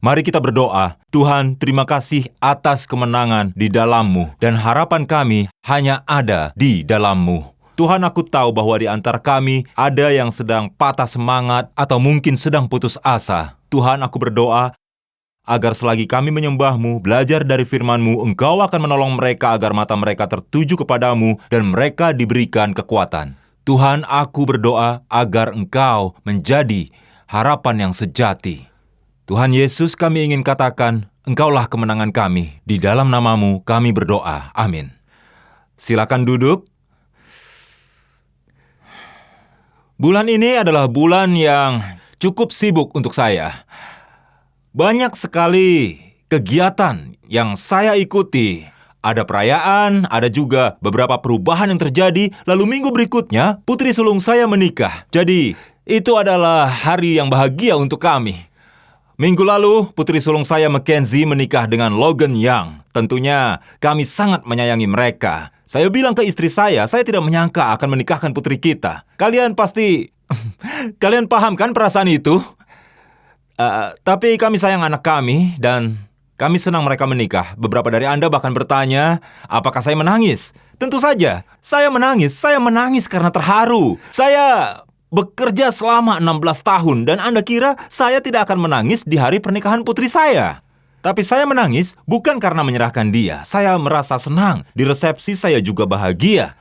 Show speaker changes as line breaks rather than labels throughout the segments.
Mari kita berdoa. Tuhan, terima kasih atas kemenangan di dalam-Mu, dan harapan kami hanya ada di dalam-Mu. Tuhan, aku tahu bahwa di antara kami ada yang sedang patah semangat atau mungkin sedang putus asa. Tuhan, aku berdoa agar selagi kami menyembah-Mu, belajar dari firman-Mu, Engkau akan menolong mereka agar mata mereka tertuju kepadamu dan mereka diberikan kekuatan. Tuhan, aku berdoa agar Engkau menjadi harapan yang sejati. Tuhan Yesus, kami ingin katakan, Engkaulah kemenangan kami. Di dalam nama-Mu kami berdoa. Amin. Silakan duduk. Bulan ini adalah bulan yang cukup sibuk untuk saya. Banyak sekali kegiatan yang saya ikuti. Ada perayaan, ada juga beberapa perubahan yang terjadi. Lalu minggu berikutnya, putri sulung saya menikah. Jadi, itu adalah hari yang bahagia untuk kami. Minggu lalu, putri sulung saya Mackenzie menikah dengan Logan Young. Tentunya, kami sangat menyayangi mereka. Saya bilang ke istri saya tidak menyangka akan menikahkan putri kita. Kalian pasti... kalian paham kan perasaan itu? Tapi kami sayang anak kami, dan kami senang mereka menikah. Beberapa dari Anda bahkan bertanya, apakah saya menangis? Tentu saja, saya menangis. Saya menangis karena terharu. Saya bekerja selama 16 tahun, dan Anda kira saya tidak akan menangis di hari pernikahan putri saya. Tapi saya menangis bukan karena menyerahkan dia. Saya merasa senang. Di resepsi saya juga bahagia.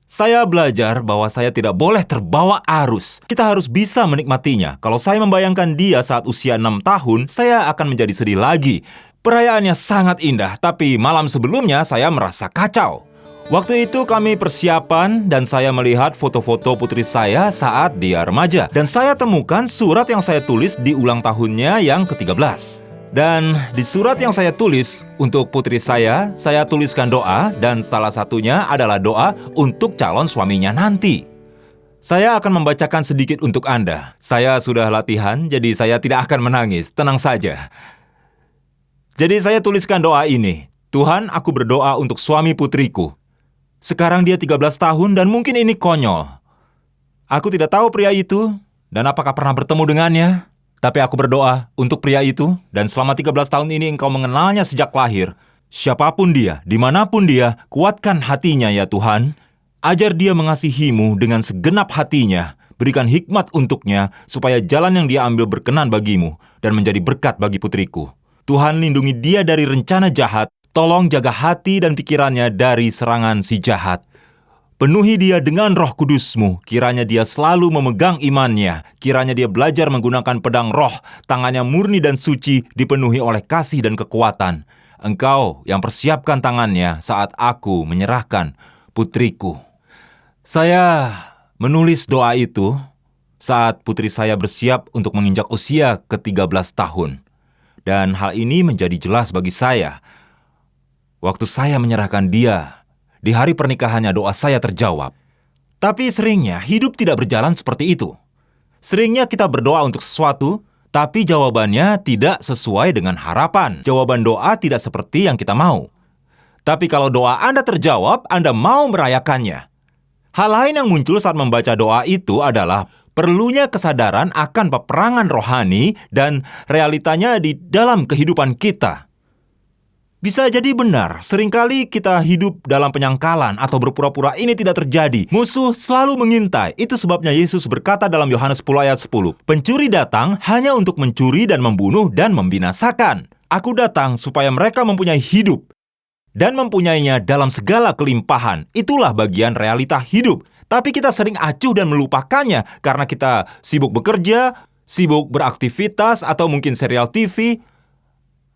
Saya belajar bahwa saya tidak boleh terbawa arus. Kita harus bisa menikmatinya. Kalau saya membayangkan dia saat usia 6 tahun, saya akan menjadi sedih lagi. Perayaannya sangat indah, tapi malam sebelumnya saya merasa kacau. Waktu itu kami persiapan dan saya melihat foto-foto putri saya saat dia remaja. Dan saya temukan surat yang saya tulis di ulang tahunnya yang ke-13. Dan di surat yang saya tulis untuk putri saya tuliskan doa, dan salah satunya adalah doa untuk calon suaminya nanti. Saya akan membacakan sedikit untuk Anda. Saya sudah latihan, jadi saya tidak akan menangis. Tenang saja. Jadi saya tuliskan doa ini. Tuhan, aku berdoa untuk suami putriku. Sekarang dia 13 tahun dan mungkin ini konyol. Aku tidak tahu pria itu dan apakah pernah bertemu dengannya. Tapi aku berdoa untuk pria itu, dan selama 13 tahun ini Engkau mengenalnya sejak lahir. Siapapun dia, dimanapun dia, kuatkan hatinya ya Tuhan. Ajar dia mengasihi-Mu dengan segenap hatinya. Berikan hikmat untuknya supaya jalan yang dia ambil berkenan bagi-Mu dan menjadi berkat bagi putriku. Tuhan, lindungi dia dari rencana jahat. Tolong jaga hati dan pikirannya dari serangan si jahat. Penuhi dia dengan Roh Kudus-Mu. Kiranya dia selalu memegang imannya. Kiranya dia belajar menggunakan pedang roh. Tangannya murni dan suci, dipenuhi oleh kasih dan kekuatan. Engkau yang persiapkan tangannya saat aku menyerahkan putriku. Saya menulis doa itu saat putri saya bersiap untuk menginjak usia ke-13 tahun. Dan hal ini menjadi jelas bagi saya. Waktu saya menyerahkan dia, di hari pernikahannya doa saya terjawab. Tapi seringnya hidup tidak berjalan seperti itu. Seringnya kita berdoa untuk sesuatu, tapi jawabannya tidak sesuai dengan harapan. Jawaban doa tidak seperti yang kita mau. Tapi kalau doa Anda terjawab, Anda mau merayakannya. Hal lain yang muncul saat membaca doa itu adalah perlunya kesadaran akan peperangan rohani dan realitanya di dalam kehidupan kita. Bisa jadi benar, seringkali kita hidup dalam penyangkalan atau berpura-pura ini tidak terjadi. Musuh selalu mengintai. Itu sebabnya Yesus berkata dalam Yohanes 10 ayat 10, "Pencuri datang hanya untuk mencuri dan membunuh dan membinasakan. Aku datang supaya mereka mempunyai hidup dan mempunyainya dalam segala kelimpahan." Itulah bagian realita hidup. Tapi kita sering acuh dan melupakannya karena kita sibuk bekerja, sibuk beraktivitas, atau mungkin serial TV,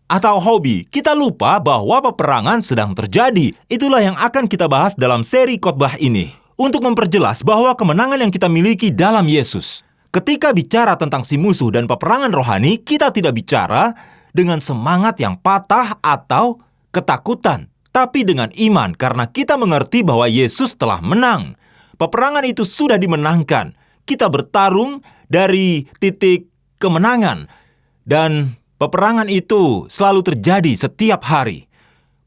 atau hobi. Kita lupa bahwa peperangan sedang terjadi. Itulah yang akan kita bahas dalam seri khotbah ini. Untuk memperjelas bahwa kemenangan yang kita miliki dalam Yesus. Ketika bicara tentang si musuh dan peperangan rohani, kita tidak bicara dengan semangat yang patah atau ketakutan, tapi dengan iman karena kita mengerti bahwa Yesus telah menang. Peperangan itu sudah dimenangkan. Kita bertarung dari titik kemenangan, dan peperangan itu selalu terjadi setiap hari.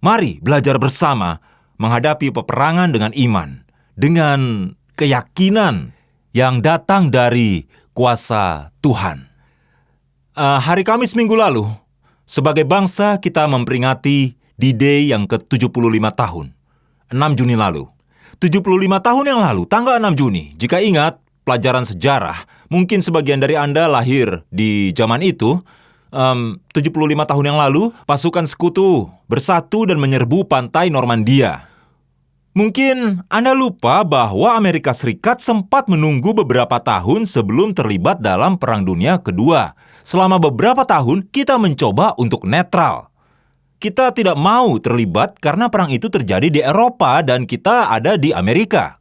Mari belajar bersama menghadapi peperangan dengan iman, dengan keyakinan yang datang dari kuasa Tuhan. Hari Kamis minggu lalu, sebagai bangsa kita memperingati D-Day yang ke-75 tahun, 6 Juni lalu. 75 tahun yang lalu, tanggal 6 Juni, jika ingat pelajaran sejarah, mungkin sebagian dari Anda lahir di zaman itu. 75 tahun yang lalu, pasukan sekutu bersatu dan menyerbu pantai Normandia. Mungkin Anda lupa bahwa Amerika Serikat sempat menunggu beberapa tahun sebelum terlibat dalam Perang Dunia Kedua. Selama beberapa tahun, kita mencoba untuk netral. Kita tidak mau terlibat karena perang itu terjadi di Eropa dan kita ada di Amerika.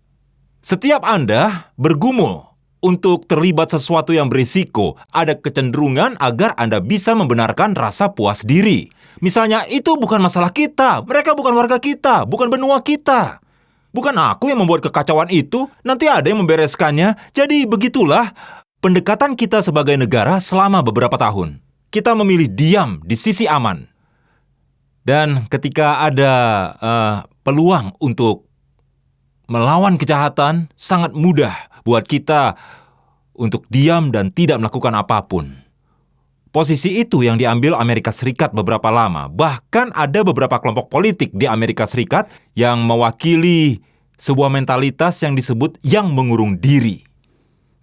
Setiap Anda bergumul untuk terlibat sesuatu yang berisiko, ada kecenderungan agar Anda bisa membenarkan rasa puas diri. Misalnya, itu bukan masalah kita, mereka bukan warga kita, bukan benua kita. Bukan aku yang membuat kekacauan itu, nanti ada yang membereskannya. Jadi begitulah pendekatan kita sebagai negara selama beberapa tahun. Kita memilih diam di sisi aman. Dan ketika ada peluang untuk melawan kejahatan, sangat mudah buat kita untuk diam dan tidak melakukan apapun. Posisi itu yang diambil Amerika Serikat beberapa lama. Bahkan ada beberapa kelompok politik di Amerika Serikat yang mewakili sebuah mentalitas yang disebut yang mengurung diri.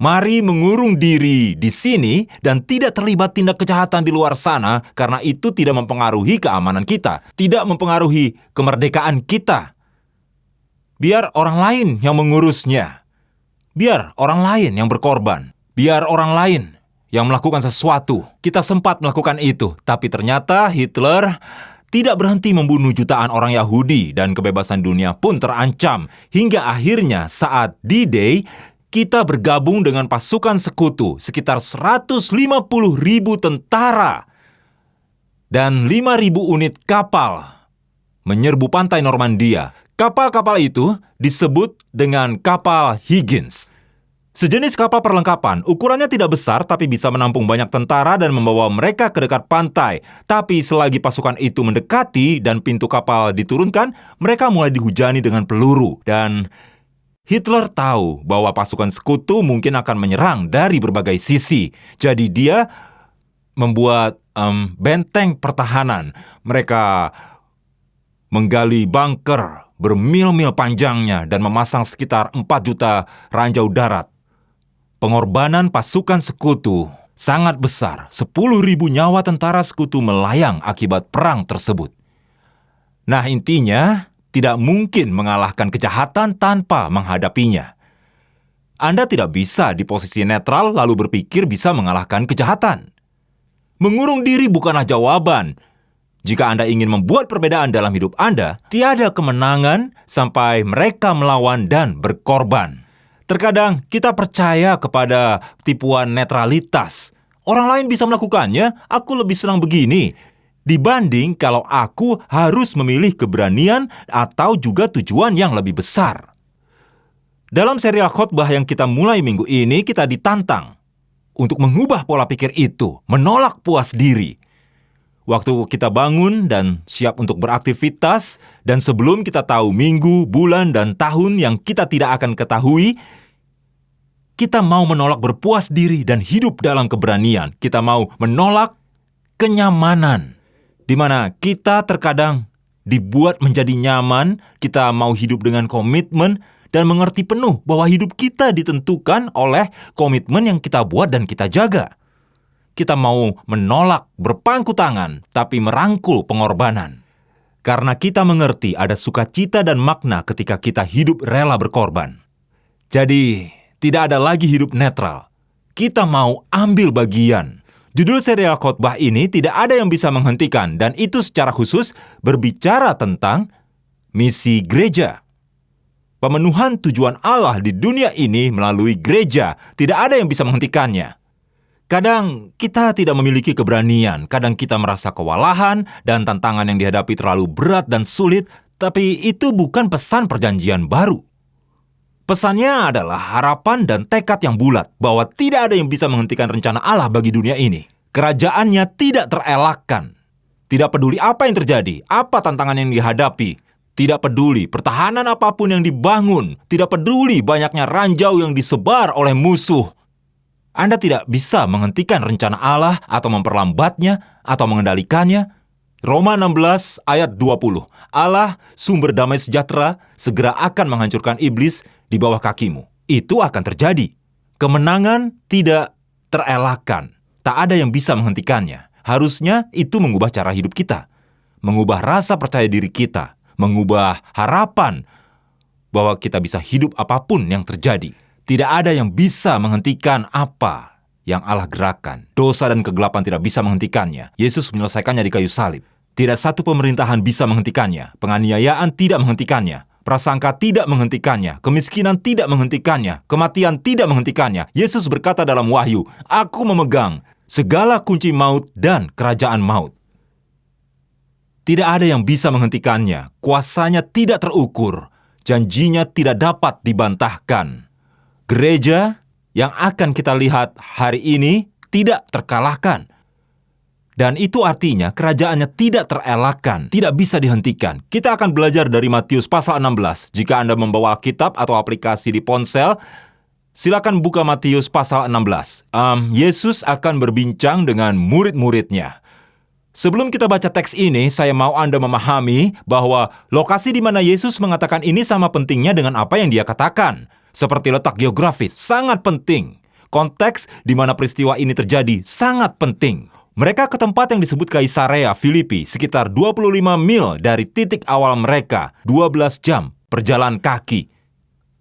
Mari mengurung diri di sini dan tidak terlibat tindak kejahatan di luar sana karena itu tidak mempengaruhi keamanan kita, tidak mempengaruhi kemerdekaan kita. Biar orang lain yang mengurusnya. Biar orang lain yang berkorban. Biar orang lain yang melakukan sesuatu. Kita sempat melakukan itu, tapi ternyata Hitler tidak berhenti membunuh jutaan orang Yahudi dan kebebasan dunia pun terancam. Hingga akhirnya saat D-Day, kita bergabung dengan pasukan sekutu, sekitar 150.000 tentara dan 5.000 unit kapal menyerbu pantai Normandia. Kapal-kapal itu disebut dengan kapal Higgins. Sejenis kapal perlengkapan, ukurannya tidak besar tapi bisa menampung banyak tentara dan membawa mereka ke dekat pantai. Tapi selagi pasukan itu mendekati dan pintu kapal diturunkan, mereka mulai dihujani dengan peluru. Dan Hitler tahu bahwa pasukan sekutu mungkin akan menyerang dari berbagai sisi. Jadi dia membuat benteng pertahanan. Mereka menggali bunker bermil-mil panjangnya dan memasang sekitar 4 juta ranjau darat. Pengorbanan pasukan sekutu sangat besar. 10.000 nyawa tentara sekutu melayang akibat perang tersebut. Nah, intinya tidak mungkin mengalahkan kejahatan tanpa menghadapinya. Anda tidak bisa di posisi netral lalu berpikir bisa mengalahkan kejahatan. Mengurung diri bukanlah jawaban. Jika Anda ingin membuat perbedaan dalam hidup Anda, tiada kemenangan sampai mereka melawan dan berkorban. Terkadang kita percaya kepada tipuan netralitas. Orang lain bisa melakukannya, aku lebih senang begini. Dibanding kalau aku harus memilih keberanian atau juga tujuan yang lebih besar. Dalam serial khotbah yang kita mulai minggu ini, kita ditantang untuk mengubah pola pikir itu, menolak puas diri. Waktu kita bangun dan siap untuk beraktivitas, dan sebelum kita tahu minggu, bulan, dan tahun yang kita tidak akan ketahui, kita mau menolak berpuas diri dan hidup dalam keberanian. Kita mau menolak kenyamanan, di mana kita terkadang dibuat menjadi nyaman, kita mau hidup dengan komitmen, dan mengerti penuh bahwa hidup kita ditentukan oleh komitmen yang kita buat dan kita jaga. Kita mau menolak berpangku tangan, tapi merangkul pengorbanan. Karena kita mengerti ada sukacita dan makna ketika kita hidup rela berkorban. Jadi, tidak ada lagi hidup netral. Kita mau ambil bagian. Judul serial khotbah ini tidak ada yang bisa menghentikan, dan itu secara khusus berbicara tentang misi gereja. Pemenuhan tujuan Allah di dunia ini melalui gereja, tidak ada yang bisa menghentikannya. Kadang kita tidak memiliki keberanian, kadang kita merasa kewalahan dan tantangan yang dihadapi terlalu berat dan sulit, tapi itu bukan pesan perjanjian baru. Pesannya adalah harapan dan tekad yang bulat bahwa tidak ada yang bisa menghentikan rencana Allah bagi dunia ini. Kerajaannya tidak terelakkan. Tidak peduli apa yang terjadi, apa tantangan yang dihadapi. Tidak peduli pertahanan apapun yang dibangun. Tidak peduli banyaknya ranjau yang disebar oleh musuh. Anda tidak bisa menghentikan rencana Allah atau memperlambatnya atau mengendalikannya. Roma 16 ayat 20. Allah, sumber damai sejahtera, segera akan menghancurkan iblis di bawah kakimu. Itu akan terjadi. Kemenangan tidak terelakkan. Tak ada yang bisa menghentikannya. Harusnya itu mengubah cara hidup kita. Mengubah rasa percaya diri kita. Mengubah harapan bahwa kita bisa hidup apapun yang terjadi. Tidak ada yang bisa menghentikan apa yang Allah gerakan. Dosa dan kegelapan tidak bisa menghentikannya. Yesus menyelesaikannya di kayu salib. Tidak satu pemerintahan bisa menghentikannya. Penganiayaan tidak menghentikannya. Prasangka tidak menghentikannya. Kemiskinan tidak menghentikannya. Kematian tidak menghentikannya. Yesus berkata dalam Wahyu, "Aku memegang segala kunci maut dan kerajaan maut." Tidak ada yang bisa menghentikannya. Kuasanya tidak terukur. Janjinya tidak dapat dibantahkan. Gereja yang akan kita lihat hari ini tidak terkalahkan. Dan itu artinya kerajaannya tidak terelakkan, tidak bisa dihentikan. Kita akan belajar dari Matius pasal 16. Jika Anda membawa Alkitab atau aplikasi di ponsel, silakan buka Matius pasal 16. Yesus akan berbincang dengan murid-muridnya. Sebelum kita baca teks ini, saya mau Anda memahami bahwa lokasi di mana Yesus mengatakan ini sama pentingnya dengan apa yang dia katakan. Seperti letak geografis, sangat penting. Konteks di mana peristiwa ini terjadi, sangat penting. Mereka ke tempat yang disebut Kaisarea Filipi, sekitar 25 mil dari titik awal mereka, 12 jam perjalanan kaki.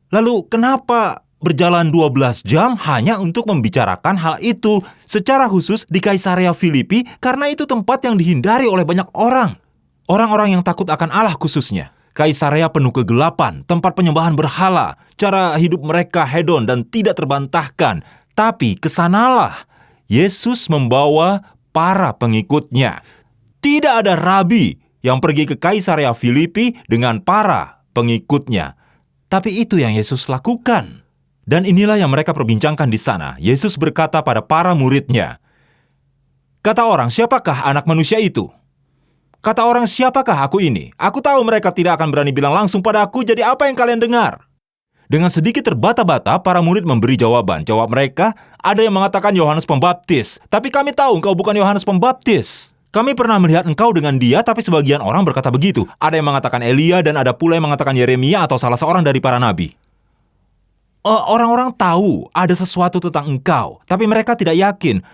Lalu kenapa berjalan 12 jam hanya untuk membicarakan hal itu secara khusus di Kaisarea Filipi? Karena itu tempat yang dihindari oleh banyak orang. Orang-orang yang takut akan Allah khususnya. Kaisarea penuh kegelapan, tempat penyembahan berhala, cara hidup mereka hedon dan tidak terbantahkan. Tapi kesanalah Yesus membawa para pengikutnya. Tidak ada rabi yang pergi ke Kaisarea Filipi dengan para pengikutnya. Tapi itu yang Yesus lakukan. Dan inilah yang mereka perbincangkan di sana. Yesus berkata pada para muridnya, "Kata orang, siapakah anak manusia itu?" Kata orang, "Siapakah aku ini?" Aku tahu mereka tidak akan berani bilang langsung pada aku, jadi apa yang kalian dengar? Dengan sedikit terbata-bata, para murid memberi jawaban. Jawab mereka, "Ada yang mengatakan Yohanes Pembaptis, tapi kami tahu engkau bukan Yohanes Pembaptis. Kami pernah melihat engkau dengan dia, tapi sebagian orang berkata begitu. Ada yang mengatakan Elia dan ada pula yang mengatakan Yeremia atau salah seorang dari para nabi." Orang-orang tahu ada sesuatu tentang engkau, tapi mereka tidak yakin.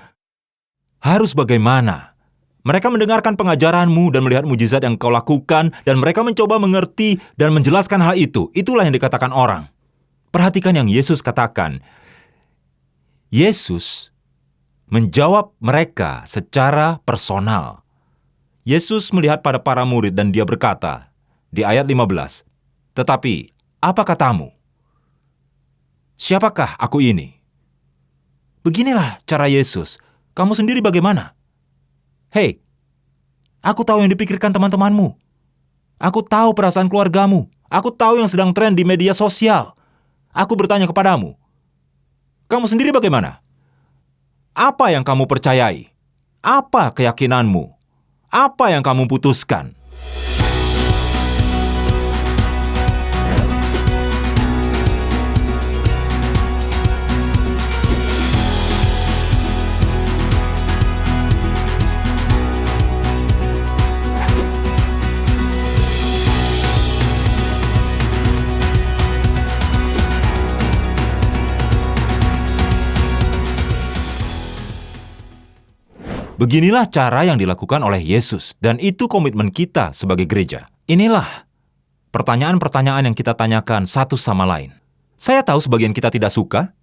Harus bagaimana? Mereka mendengarkan pengajaranmu dan melihat mujizat yang kau lakukan, dan mereka mencoba mengerti dan menjelaskan hal itu. Itulah yang dikatakan orang. Perhatikan yang Yesus katakan. Yesus menjawab mereka secara personal. Yesus melihat pada para murid dan dia berkata, di ayat 15, "Tetapi, apa katamu? Siapakah aku ini?" Beginilah cara Yesus. Kamu sendiri bagaimana? Hei, aku tahu yang dipikirkan teman-temanmu. Aku tahu perasaan keluargamu. Aku tahu yang sedang tren di media sosial. Aku bertanya kepadamu, kamu sendiri bagaimana? Apa yang kamu percayai? Apa keyakinanmu? Apa yang kamu putuskan? Beginilah cara yang dilakukan oleh Yesus, dan itu komitmen kita sebagai gereja. Inilah pertanyaan-pertanyaan yang kita tanyakan satu sama lain. Saya tahu sebagian kita tidak suka.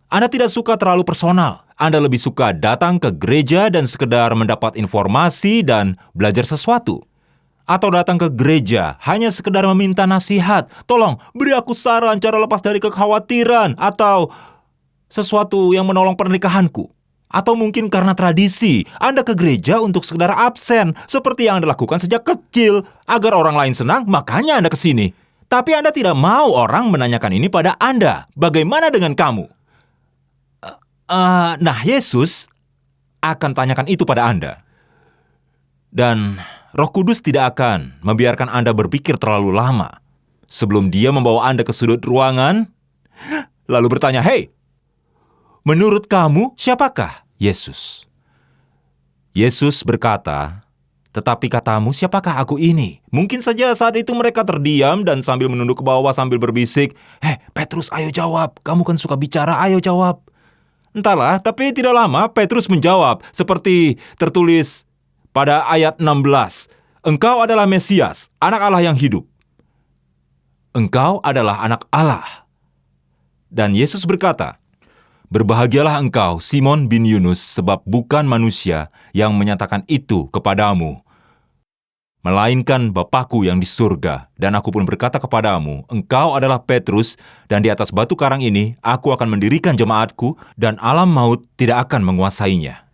Anda tidak suka terlalu personal. Anda lebih suka datang ke gereja dan sekedar mendapat informasi dan belajar sesuatu. Atau datang ke gereja hanya sekedar meminta nasihat. Tolong, beri aku saran cara lepas dari kekhawatiran. Atau sesuatu yang menolong pernikahanku. Atau mungkin karena tradisi, Anda ke gereja untuk sekedar absen, seperti yang Anda lakukan sejak kecil. Agar orang lain senang, makanya Anda ke sini. Tapi Anda tidak mau orang menanyakan ini pada Anda. Bagaimana dengan kamu? Nah, Yesus akan tanyakan itu pada Anda. Dan Roh Kudus tidak akan membiarkan Anda berpikir terlalu lama sebelum Dia membawa Anda ke sudut ruangan, lalu bertanya, "Hei, Menurut kamu, siapakah Yesus? Yesus berkata, tetapi katamu, siapakah aku ini? Mungkin saja saat itu mereka terdiam dan sambil menunduk ke bawah sambil berbisik, Petrus, ayo jawab. Kamu kan suka bicara, ayo jawab. Entahlah, tapi tidak lama Petrus menjawab, seperti tertulis pada ayat 16. Engkau adalah Mesias, anak Allah yang hidup. Engkau adalah anak Allah. Dan Yesus berkata, berbahagialah engkau, Simon bin Yunus, sebab bukan manusia yang menyatakan itu kepadamu, melainkan Bapa-Ku yang di surga. Dan aku pun berkata kepadamu, engkau adalah Petrus, dan di atas batu karang ini aku akan mendirikan jemaat-Ku, dan alam maut tidak akan menguasainya.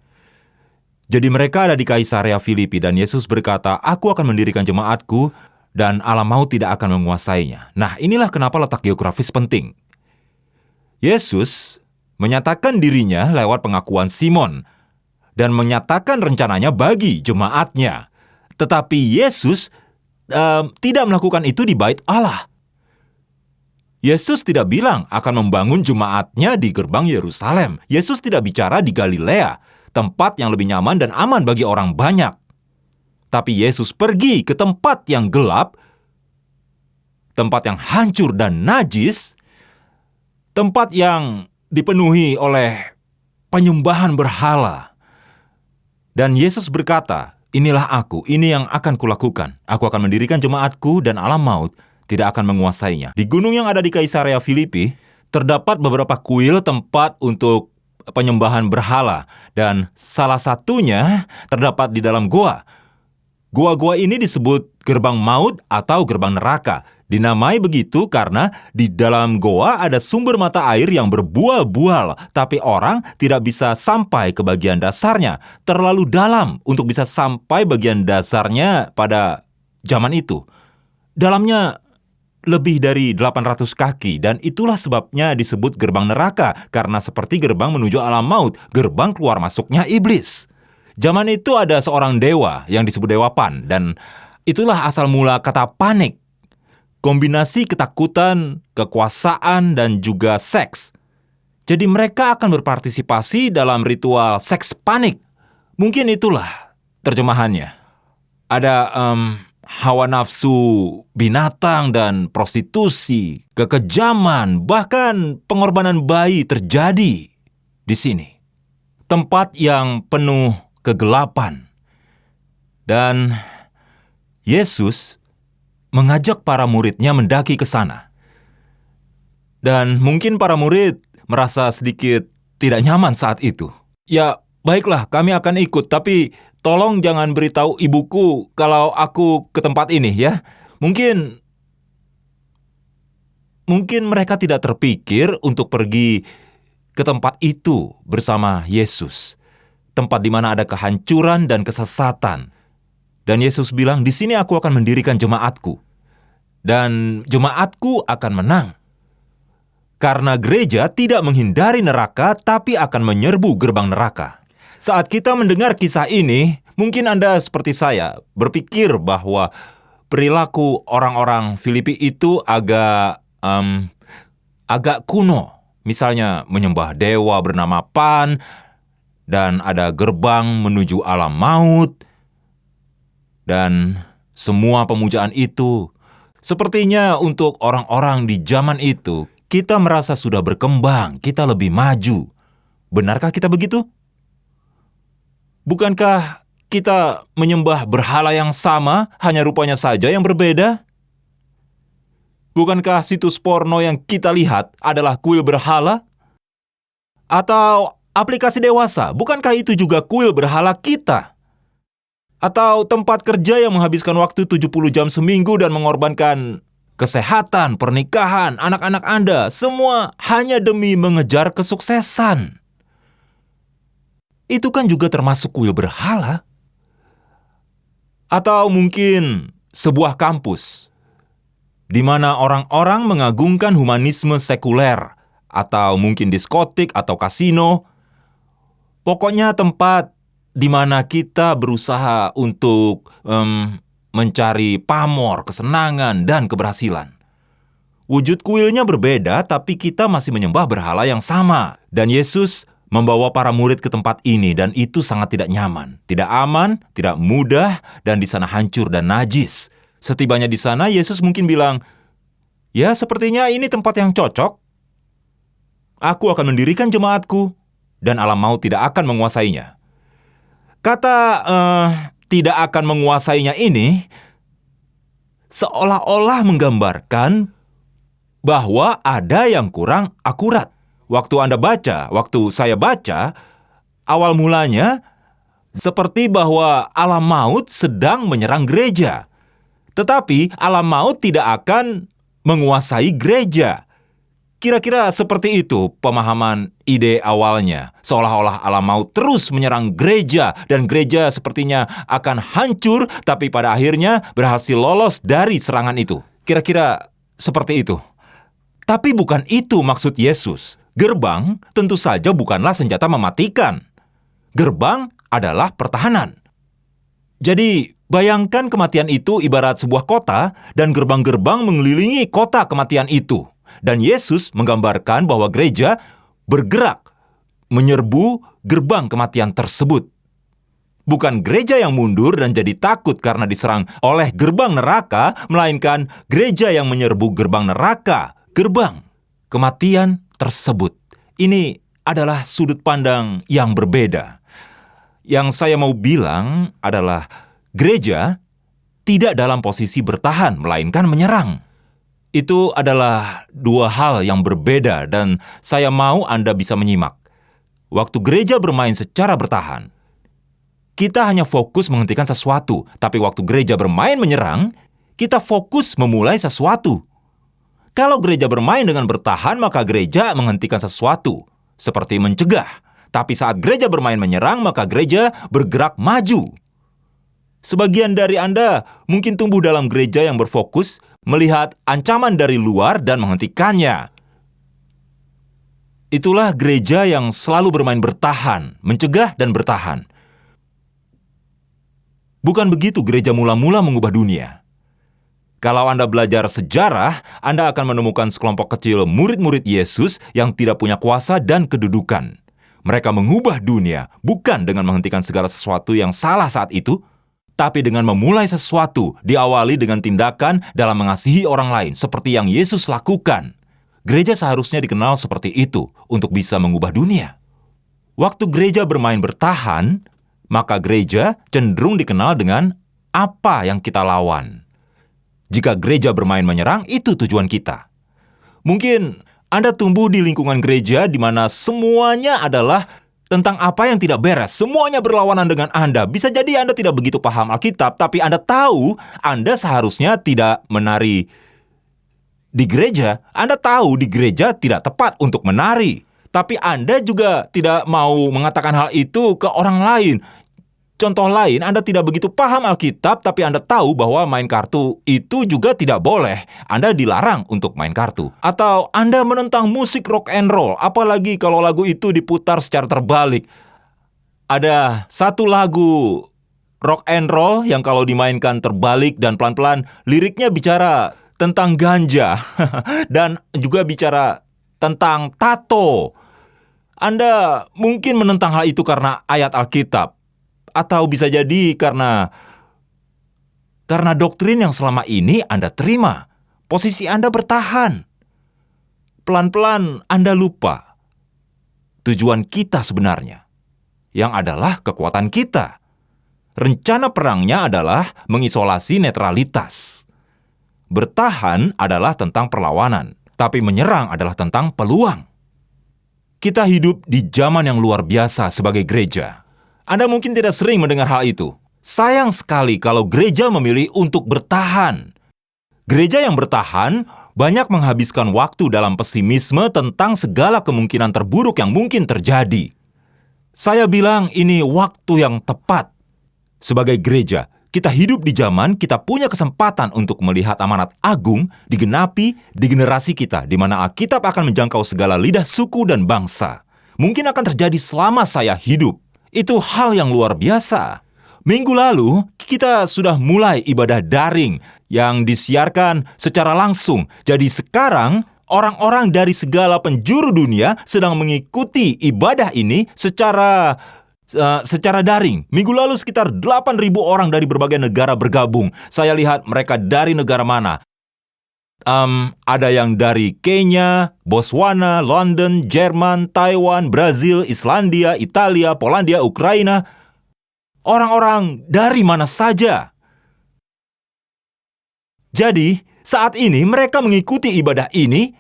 Jadi mereka ada di Kaisarea Filipi, dan Yesus berkata, aku akan mendirikan jemaat-Ku, dan alam maut tidak akan menguasainya. Nah, inilah kenapa letak geografis penting. Yesus menyatakan dirinya lewat pengakuan Simon dan menyatakan rencananya bagi jemaatnya. Tetapi Yesus tidak melakukan itu di bait Allah. Yesus tidak bilang akan membangun jemaatnya di gerbang Yerusalem. Yesus tidak bicara di Galilea, tempat yang lebih nyaman dan aman bagi orang banyak. Tapi Yesus pergi ke tempat yang gelap, tempat yang hancur dan najis, tempat yang dipenuhi oleh penyembahan berhala. Dan Yesus berkata, inilah aku, ini yang akan kulakukan. Aku akan mendirikan jemaat-Ku dan alam maut tidak akan menguasainya. Di gunung yang ada di Kaisarea Filipi, terdapat beberapa kuil tempat untuk penyembahan berhala. Dan salah satunya terdapat di dalam goa. Goa-goa ini disebut gerbang maut atau gerbang neraka. Dinamai begitu karena di dalam goa ada sumber mata air yang berbual-bual, tapi orang tidak bisa sampai ke bagian dasarnya. Terlalu dalam untuk bisa sampai bagian dasarnya pada zaman itu. Dalamnya lebih dari 800 kaki, dan itulah sebabnya disebut gerbang neraka, karena seperti gerbang menuju alam maut, gerbang keluar masuknya iblis. Zaman itu ada seorang dewa yang disebut Dewa Pan, dan itulah asal mula kata panik. Kombinasi ketakutan, kekuasaan, dan juga seks. Jadi mereka akan berpartisipasi dalam ritual seks panik. Mungkin itulah terjemahannya. Ada hawa nafsu binatang dan prostitusi, kekejaman, bahkan pengorbanan bayi terjadi di sini. Tempat yang penuh kegelapan. Dan Yesus mengajak para muridnya mendaki ke sana. Dan mungkin para murid merasa sedikit tidak nyaman saat itu. Ya, baiklah, kami akan ikut, tapi tolong jangan beritahu ibuku kalau aku ke tempat ini ya. Mungkin mereka tidak terpikir untuk pergi ke tempat itu bersama Yesus. Tempat di mana ada kehancuran dan kesesatan. Dan Yesus bilang, di sini aku akan mendirikan jemaat-Ku. Dan jemaat-Ku akan menang. Karena gereja tidak menghindari neraka, tapi akan menyerbu gerbang neraka. Saat kita mendengar kisah ini, mungkin Anda seperti saya, berpikir bahwa perilaku orang-orang Filipi itu agak kuno. Misalnya menyembah dewa bernama Pan, dan ada gerbang menuju alam maut. Dan semua pemujaan itu, sepertinya untuk orang-orang di zaman itu, kita merasa sudah berkembang, kita lebih maju. Benarkah kita begitu? Bukankah kita menyembah berhala yang sama, hanya rupanya saja yang berbeda? Bukankah situs porno yang kita lihat adalah kuil berhala? Atau aplikasi dewasa, bukankah itu juga kuil berhala kita? Atau tempat kerja yang menghabiskan waktu 70 jam seminggu dan mengorbankan kesehatan, pernikahan, anak-anak Anda, semua hanya demi mengejar kesuksesan. Itu kan juga termasuk kuil berhala. Atau mungkin sebuah kampus di mana orang-orang mengagungkan humanisme sekuler, atau mungkin diskotik atau kasino. Pokoknya tempat di mana kita berusaha untuk mencari pamor, kesenangan, dan keberhasilan. Wujud kuilnya berbeda, tapi kita masih menyembah berhala yang sama. Dan Yesus membawa para murid ke tempat ini, dan itu sangat tidak nyaman, tidak aman, tidak mudah, dan di sana hancur dan najis. Setibanya di sana, Yesus mungkin bilang, "Ya, sepertinya ini tempat yang cocok. Aku akan mendirikan jemaatku, dan alam maut tidak akan menguasainya." Kata tidak akan menguasainya ini seolah-olah menggambarkan bahwa ada yang kurang akurat. Waktu saya baca, awal mulanya seperti bahwa alam maut sedang menyerang gereja. Tetapi alam maut tidak akan menguasai gereja. Kira-kira seperti itu pemahaman ide awalnya. Seolah-olah alam maut terus menyerang gereja, dan gereja sepertinya akan hancur, tapi pada akhirnya berhasil lolos dari serangan itu. Kira-kira seperti itu. Tapi bukan itu maksud Yesus. Gerbang tentu saja bukanlah senjata mematikan. Gerbang adalah pertahanan. Jadi, bayangkan kematian itu ibarat sebuah kota, dan gerbang-gerbang mengelilingi kota kematian itu. Dan Yesus menggambarkan bahwa gereja bergerak menyerbu gerbang kematian tersebut. Bukan gereja yang mundur dan jadi takut karena diserang oleh gerbang neraka, melainkan gereja yang menyerbu gerbang neraka, gerbang kematian tersebut. Ini adalah sudut pandang yang berbeda. Yang saya mau bilang adalah gereja tidak dalam posisi bertahan, melainkan menyerang. Itu adalah dua hal yang berbeda, dan saya mau Anda bisa menyimak. Waktu gereja bermain secara bertahan, kita hanya fokus menghentikan sesuatu. Tapi waktu gereja bermain menyerang, kita fokus memulai sesuatu. Kalau gereja bermain dengan bertahan, maka gereja menghentikan sesuatu, seperti mencegah. Tapi saat gereja bermain menyerang, maka gereja bergerak maju. Sebagian dari Anda mungkin tumbuh dalam gereja yang berfokus melihat ancaman dari luar dan menghentikannya. Itulah gereja yang selalu bermain bertahan, mencegah dan bertahan. Bukan begitu gereja mula-mula mengubah dunia. Kalau Anda belajar sejarah, Anda akan menemukan sekelompok kecil murid-murid Yesus yang tidak punya kuasa dan kedudukan. Mereka mengubah dunia bukan dengan menghentikan segala sesuatu yang salah saat itu, tapi dengan memulai sesuatu, diawali dengan tindakan dalam mengasihi orang lain, seperti yang Yesus lakukan. Gereja seharusnya dikenal seperti itu untuk bisa mengubah dunia. Waktu gereja bermain bertahan, maka gereja cenderung dikenal dengan apa yang kita lawan. Jika gereja bermain menyerang, itu tujuan kita. Mungkin Anda tumbuh di lingkungan gereja di mana semuanya adalah tentang apa yang tidak beres. Semuanya berlawanan dengan Anda. Bisa jadi Anda tidak begitu paham Alkitab, tapi Anda tahu Anda seharusnya tidak menari di gereja. Anda tahu di gereja tidak tepat untuk menari. Tapi Anda juga tidak mau mengatakan hal itu ke orang lain. Contoh lain, Anda tidak begitu paham Alkitab, tapi Anda tahu bahwa main kartu itu juga tidak boleh. Anda dilarang untuk main kartu. Atau Anda menentang musik rock and roll, apalagi kalau lagu itu diputar secara terbalik. Ada satu lagu rock and roll yang kalau dimainkan terbalik dan pelan-pelan, liriknya bicara tentang ganja dan juga bicara tentang tato. Anda mungkin menentang hal itu karena ayat Alkitab. Atau bisa jadi karena doktrin yang selama ini Anda terima. Posisi Anda bertahan. Pelan-pelan Anda lupa tujuan kita sebenarnya, yang adalah kekuatan kita. Rencana perangnya adalah mengisolasi netralitas. Bertahan adalah tentang perlawanan, tapi menyerang adalah tentang peluang. Kita hidup di zaman yang luar biasa sebagai gereja. Anda mungkin tidak sering mendengar hal itu. Sayang sekali kalau gereja memilih untuk bertahan. Gereja yang bertahan banyak menghabiskan waktu dalam pesimisme tentang segala kemungkinan terburuk yang mungkin terjadi. Saya bilang ini waktu yang tepat. Sebagai gereja, kita hidup di zaman kita punya kesempatan untuk melihat amanat agung digenapi di generasi kita, di mana Alkitab akan menjangkau segala lidah, suku, dan bangsa. Mungkin akan terjadi selama saya hidup. Itu hal yang luar biasa. Minggu lalu, kita sudah mulai ibadah daring yang disiarkan secara langsung. Jadi sekarang, orang-orang dari segala penjuru dunia sedang mengikuti ibadah ini secara daring. Minggu lalu sekitar 8.000 orang dari berbagai negara bergabung. Saya lihat mereka dari negara mana. Ada yang dari Kenya, Botswana, London, Jerman, Taiwan, Brazil, Islandia, Italia, Polandia, Ukraina. Orang-orang dari mana saja. Jadi, saat ini mereka mengikuti ibadah ini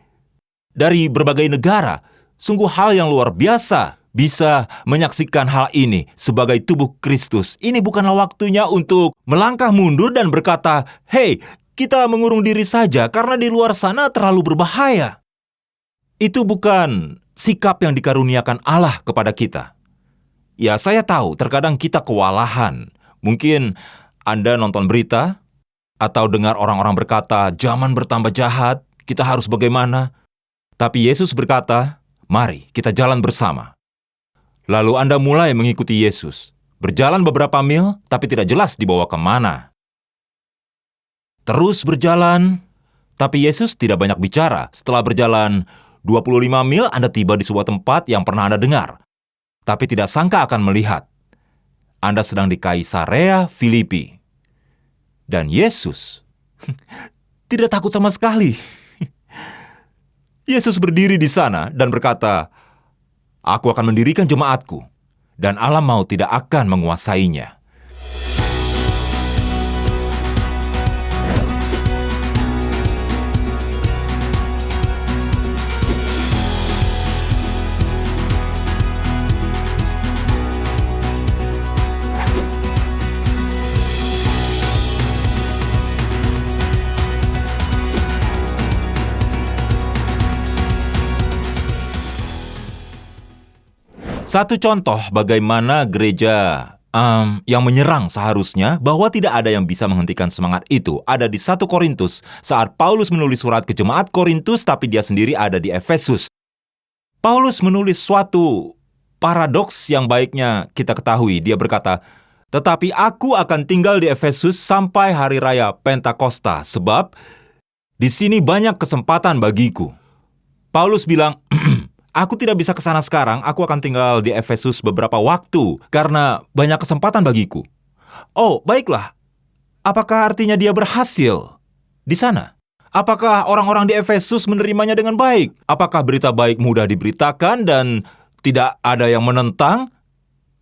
dari berbagai negara. Sungguh hal yang luar biasa bisa menyaksikan hal ini sebagai tubuh Kristus. Ini bukanlah waktunya untuk melangkah mundur dan berkata, "Hei, kita mengurung diri saja karena di luar sana terlalu berbahaya." Itu bukan sikap yang dikaruniakan Allah kepada kita. Ya, saya tahu terkadang kita kewalahan. Mungkin Anda nonton berita atau dengar orang-orang berkata, "Zaman bertambah jahat, kita harus bagaimana?" Tapi Yesus berkata, "Mari kita jalan bersama." Lalu Anda mulai mengikuti Yesus. Berjalan beberapa mil, tapi tidak jelas dibawa kemana. Terus berjalan, tapi Yesus tidak banyak bicara. Setelah berjalan 25 mil, Anda tiba di sebuah tempat yang pernah Anda dengar, tapi tidak sangka akan melihat. Anda sedang di Kaisarea Filipi. Dan Yesus tidak takut sama sekali. Yesus berdiri di sana dan berkata, "Aku akan mendirikan jemaatku, dan alam maut tidak akan menguasainya." Satu contoh bagaimana gereja yang menyerang seharusnya bahwa tidak ada yang bisa menghentikan semangat itu ada di 1 Korintus saat Paulus menulis surat ke jemaat Korintus tapi dia sendiri ada di Efesus. Paulus menulis suatu paradoks yang baiknya kita ketahui. Dia berkata, "Tetapi aku akan tinggal di Efesus sampai hari raya Pentakosta sebab di sini banyak kesempatan bagiku." Paulus bilang, "Aku tidak bisa ke sana sekarang, aku akan tinggal di Efesus beberapa waktu, karena banyak kesempatan bagiku." Oh, baiklah. Apakah artinya dia berhasil di sana? Apakah orang-orang di Efesus menerimanya dengan baik? Apakah berita baik mudah diberitakan dan tidak ada yang menentang?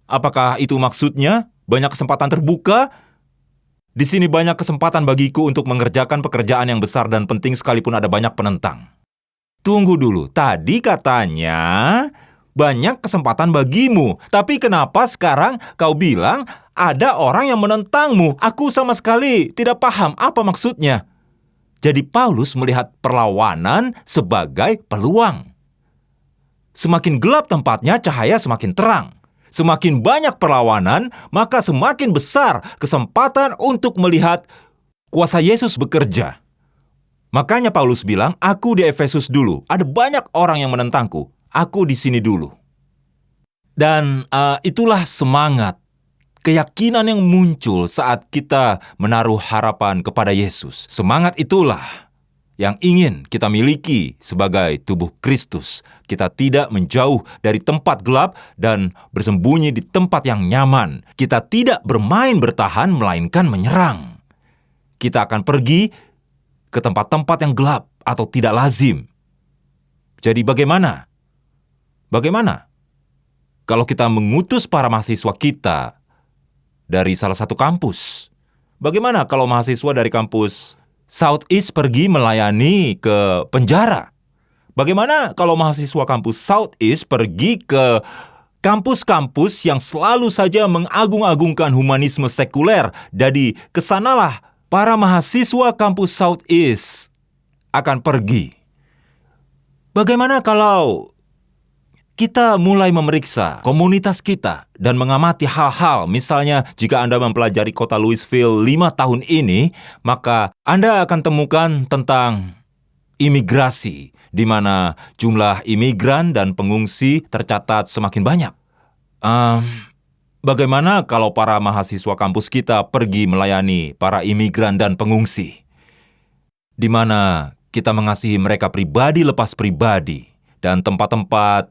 Apakah itu maksudnya? Banyak kesempatan terbuka? Di sini banyak kesempatan bagiku untuk mengerjakan pekerjaan yang besar dan penting sekalipun ada banyak penentang. Tunggu dulu, tadi katanya banyak kesempatan bagimu. Tapi kenapa sekarang kau bilang ada orang yang menentangmu? Aku sama sekali tidak paham apa maksudnya. Jadi Paulus melihat perlawanan sebagai peluang. Semakin gelap tempatnya, cahaya semakin terang. Semakin banyak perlawanan, maka semakin besar kesempatan untuk melihat kuasa Yesus bekerja. Makanya Paulus bilang, "Aku di Efesus dulu. Ada banyak orang yang menentangku. Aku di sini dulu." Dan itulah semangat, keyakinan yang muncul saat kita menaruh harapan kepada Yesus. Semangat itulah yang ingin kita miliki sebagai tubuh Kristus. Kita tidak menjauh dari tempat gelap dan bersembunyi di tempat yang nyaman. Kita tidak bermain bertahan, melainkan menyerang. Kita akan pergi ke tempat-tempat yang gelap atau tidak lazim. Jadi bagaimana? Bagaimana kalau kita mengutus para mahasiswa kita dari salah satu kampus? Bagaimana kalau mahasiswa dari kampus Southeast pergi melayani ke penjara? Bagaimana kalau mahasiswa kampus Southeast pergi ke kampus-kampus yang selalu saja mengagung-agungkan humanisme sekuler? Jadi kesanalah para mahasiswa kampus Southeast akan pergi. Bagaimana kalau kita mulai memeriksa komunitas kita dan mengamati hal-hal, misalnya jika Anda mempelajari kota Louisville 5 tahun ini, maka Anda akan temukan tentang imigrasi, di mana jumlah imigran dan pengungsi tercatat semakin banyak. Bagaimana kalau para mahasiswa kampus kita pergi melayani para imigran dan pengungsi? Di mana kita mengasihi mereka pribadi lepas pribadi dan tempat-tempat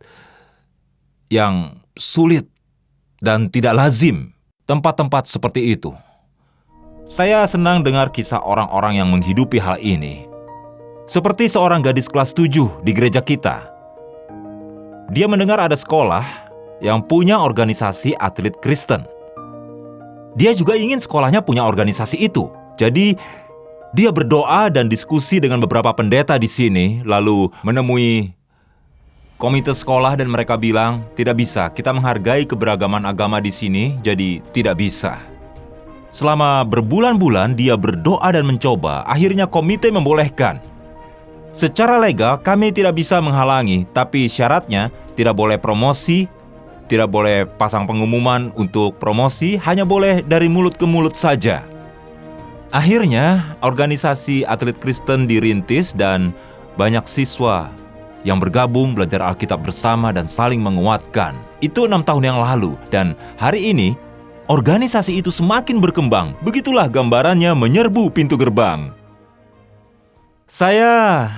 yang sulit dan tidak lazim, tempat-tempat seperti itu. Saya senang dengar kisah orang-orang yang menghidupi hal ini. Seperti seorang gadis kelas 7 di gereja kita. Dia mendengar ada sekolah yang punya organisasi atlet Kristen. Dia juga ingin sekolahnya punya organisasi itu. Jadi, dia berdoa dan diskusi dengan beberapa pendeta di sini, lalu menemui komite sekolah dan mereka bilang, tidak bisa, kita menghargai keberagaman agama di sini, jadi tidak bisa. Selama berbulan-bulan dia berdoa dan mencoba, akhirnya komite membolehkan. Secara legal kami tidak bisa menghalangi, tapi syaratnya tidak boleh promosi, tidak boleh pasang pengumuman untuk promosi, hanya boleh dari mulut ke mulut saja. Akhirnya, organisasi atlet Kristen dirintis dan banyak siswa yang bergabung belajar Alkitab bersama dan saling menguatkan. Itu 6 tahun yang lalu, dan hari ini, organisasi itu semakin berkembang. Begitulah gambarannya menyerbu pintu gerbang. Saya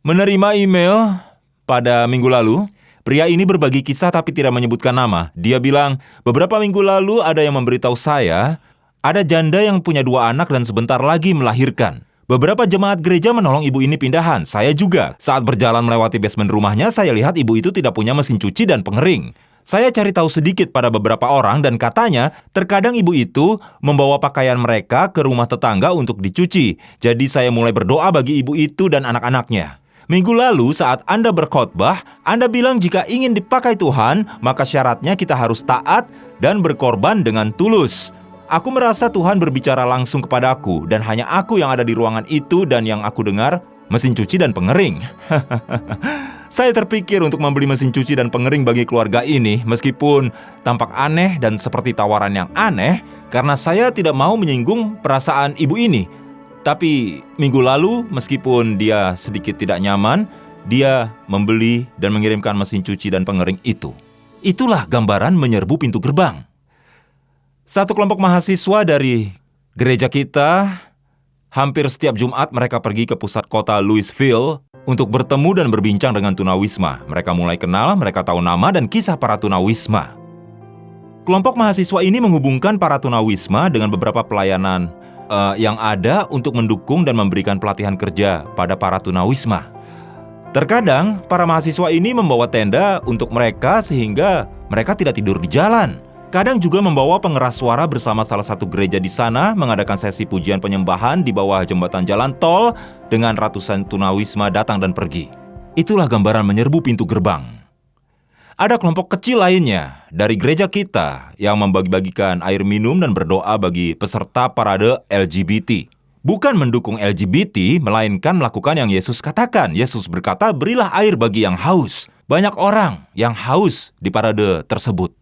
menerima email pada minggu lalu. Pria ini berbagi kisah tapi tidak menyebutkan nama. Dia bilang, beberapa minggu lalu ada yang memberitahu saya, ada janda yang punya 2 anak dan sebentar lagi melahirkan. Beberapa jemaat gereja menolong ibu ini pindahan. Saya juga. Saat berjalan melewati basement rumahnya, saya lihat ibu itu tidak punya mesin cuci dan pengering. Saya cari tahu sedikit pada beberapa orang dan katanya, terkadang ibu itu membawa pakaian mereka ke rumah tetangga untuk dicuci. Jadi saya mulai berdoa bagi ibu itu dan anak-anaknya. Minggu lalu saat Anda berkhotbah, Anda bilang jika ingin dipakai Tuhan, maka syaratnya kita harus taat dan berkorban dengan tulus. Aku merasa Tuhan berbicara langsung kepadaku dan hanya aku yang ada di ruangan itu dan yang aku dengar, mesin cuci dan pengering. Saya terpikir untuk membeli mesin cuci dan pengering bagi keluarga ini, meskipun tampak aneh dan seperti tawaran yang aneh, karena saya tidak mau menyinggung perasaan ibu ini. Tapi minggu lalu, meskipun dia sedikit tidak nyaman, dia membeli dan mengirimkan mesin cuci dan pengering itu. Itulah gambaran menyerbu pintu gerbang. Satu kelompok mahasiswa dari gereja kita, hampir setiap Jumat mereka pergi ke pusat kota Louisville untuk bertemu dan berbincang dengan tunawisma. Mereka mulai kenal, mereka tahu nama dan kisah para tunawisma. Kelompok mahasiswa ini menghubungkan para tunawisma dengan beberapa pelayanan yang ada untuk mendukung dan memberikan pelatihan kerja pada para tunawisma. Terkadang, para mahasiswa ini membawa tenda untuk mereka sehingga mereka tidak tidur di jalan. Kadang juga membawa pengeras suara bersama salah satu gereja di sana, mengadakan sesi pujian penyembahan di bawah jembatan jalan tol dengan ratusan tunawisma datang dan pergi. Itulah gambaran menyerbu pintu gerbang. Ada kelompok kecil lainnya dari gereja kita yang membagi-bagikan air minum dan berdoa bagi peserta parade LGBT. Bukan mendukung LGBT, melainkan melakukan yang Yesus katakan. Yesus berkata, berilah air bagi yang haus. Banyak orang yang haus di parade tersebut.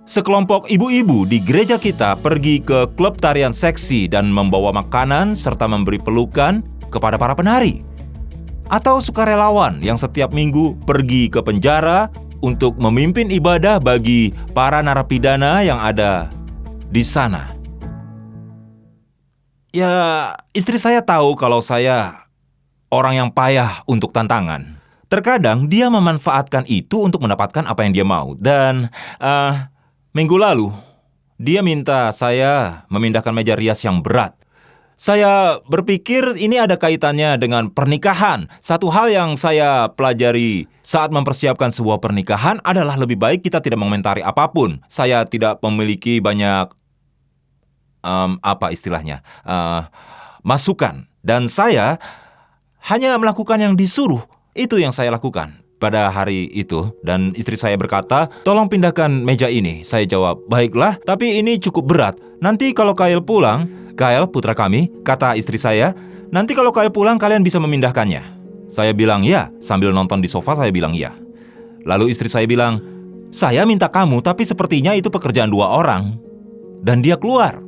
Sekelompok ibu-ibu di gereja kita pergi ke klub tarian seksi dan membawa makanan serta memberi pelukan kepada para penari. Atau sukarelawan yang setiap minggu pergi ke penjara untuk memimpin ibadah bagi para narapidana yang ada di sana. Ya, istri saya tahu kalau saya orang yang payah untuk tantangan. Terkadang dia memanfaatkan itu untuk mendapatkan apa yang dia mau. Dan minggu lalu, dia minta saya memindahkan meja rias yang berat. Saya berpikir ini ada kaitannya dengan pernikahan. Satu hal yang saya pelajari saat mempersiapkan sebuah pernikahan adalah lebih baik kita tidak mengomentari apapun. Saya tidak memiliki banyak, masukan. Dan saya hanya melakukan yang disuruh. Itu yang saya lakukan pada hari itu, dan istri saya berkata, tolong pindahkan meja ini. Saya jawab, baiklah, tapi ini cukup berat. Nanti kalau Kyle pulang, Kyle, putra kami, kata istri saya, nanti kalau Kyle pulang kalian bisa memindahkannya. Saya bilang ya, sambil nonton di sofa saya bilang ya. Lalu istri saya bilang, saya minta kamu, tapi sepertinya itu pekerjaan 2 orang. Dan dia keluar.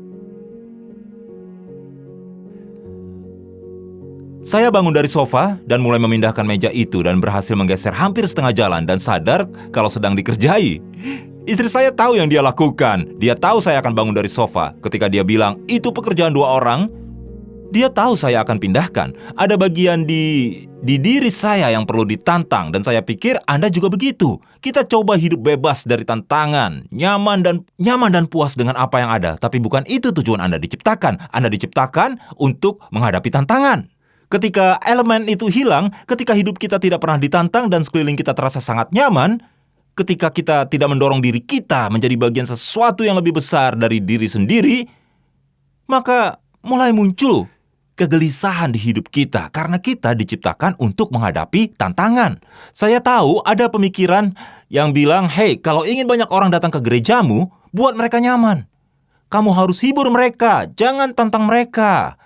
Saya bangun dari sofa dan mulai memindahkan meja itu dan berhasil menggeser hampir setengah jalan dan sadar kalau sedang dikerjai. Istri saya tahu yang dia lakukan. Dia tahu saya akan bangun dari sofa. Ketika dia bilang, itu pekerjaan 2 orang, dia tahu saya akan pindahkan. Ada bagian di diri saya yang perlu ditantang. Dan saya pikir Anda juga begitu. Kita coba hidup bebas dari tantangan, nyaman dan puas dengan apa yang ada. Tapi bukan itu tujuan Anda diciptakan. Anda diciptakan untuk menghadapi tantangan. Ketika elemen itu hilang, ketika hidup kita tidak pernah ditantang dan sekeliling kita terasa sangat nyaman, ketika kita tidak mendorong diri kita menjadi bagian sesuatu yang lebih besar dari diri sendiri, maka mulai muncul kegelisahan di hidup kita karena kita diciptakan untuk menghadapi tantangan. Saya tahu ada pemikiran yang bilang, "Hei, kalau ingin banyak orang datang ke gerejamu, buat mereka nyaman. Kamu harus hibur mereka, jangan tantang mereka.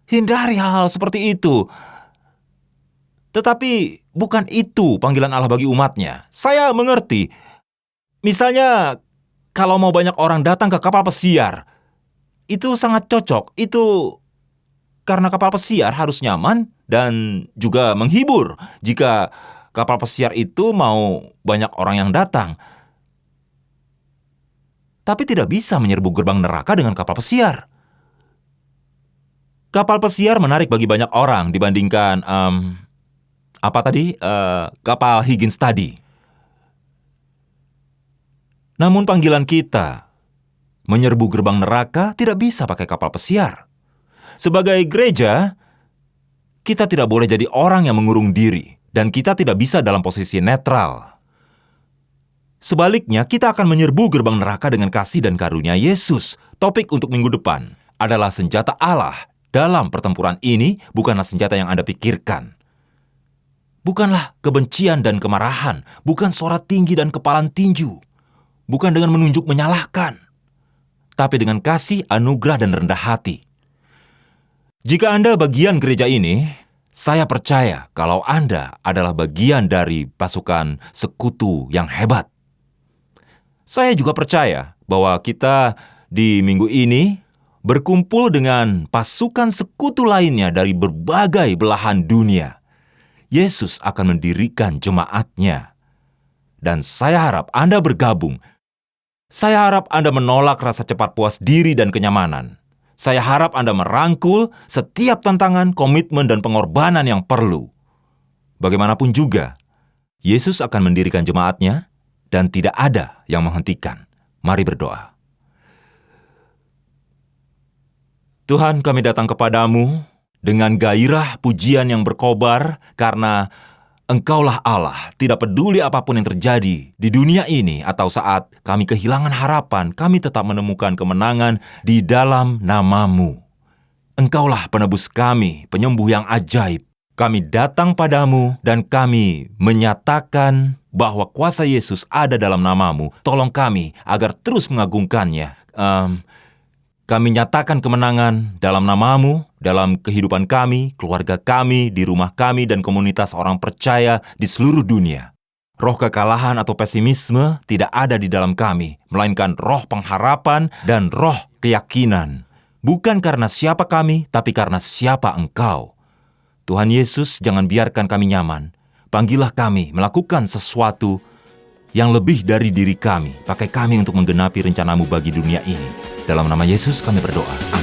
Hindari hal-hal seperti itu." Tetapi bukan itu panggilan Allah bagi umatnya. Saya mengerti. Misalnya, kalau mau banyak orang datang ke kapal pesiar, itu sangat cocok. Itu karena kapal pesiar harus nyaman dan juga menghibur. Jika kapal pesiar itu mau banyak orang yang datang. Tapi tidak bisa menyerbu gerbang neraka dengan kapal pesiar. Kapal pesiar menarik bagi banyak orang dibandingkan kapal Higgins tadi. Namun panggilan kita menyerbu gerbang neraka tidak bisa pakai kapal pesiar. Sebagai gereja, kita tidak boleh jadi orang yang mengurung diri, dan kita tidak bisa dalam posisi netral. Sebaliknya, kita akan menyerbu gerbang neraka dengan kasih dan karunia Yesus. Topik untuk minggu depan adalah senjata Allah. Dalam pertempuran ini, bukanlah senjata yang Anda pikirkan. Bukanlah kebencian dan kemarahan, bukan suara tinggi dan kepalan tinju, bukan dengan menunjuk menyalahkan, tapi dengan kasih, anugerah, dan rendah hati. Jika Anda bagian gereja ini, saya percaya kalau Anda adalah bagian dari pasukan sekutu yang hebat. Saya juga percaya bahwa kita di minggu ini berkumpul dengan pasukan sekutu lainnya dari berbagai belahan dunia. Yesus akan mendirikan jemaatnya. Dan saya harap Anda bergabung. Saya harap Anda menolak rasa cepat puas diri dan kenyamanan. Saya harap Anda merangkul setiap tantangan, komitmen, dan pengorbanan yang perlu. Bagaimanapun juga, Yesus akan mendirikan jemaatnya dan tidak ada yang menghentikan. Mari berdoa. Tuhan, kami datang kepadamu dengan gairah pujian yang berkobar karena Engkaulah Allah, tidak peduli apapun yang terjadi di dunia ini atau saat kami kehilangan harapan, kami tetap menemukan kemenangan di dalam nama-Mu. Engkaulah penebus kami, penyembuh yang ajaib. Kami datang padamu dan kami menyatakan bahwa kuasa Yesus ada dalam nama-Mu. Tolong kami agar terus mengagungkannya. Kami nyatakan kemenangan dalam nama-Mu, dalam kehidupan kami, keluarga kami, di rumah kami, dan komunitas orang percaya di seluruh dunia. Roh kekalahan atau pesimisme tidak ada di dalam kami, melainkan roh pengharapan dan roh keyakinan. Bukan karena siapa kami, tapi karena siapa Engkau. Tuhan Yesus, jangan biarkan kami nyaman. Panggillah kami melakukan sesuatu yang lebih dari diri kami. Pakai kami untuk menggenapi rencana-Mu bagi dunia ini. Dalam nama Yesus kami berdoa.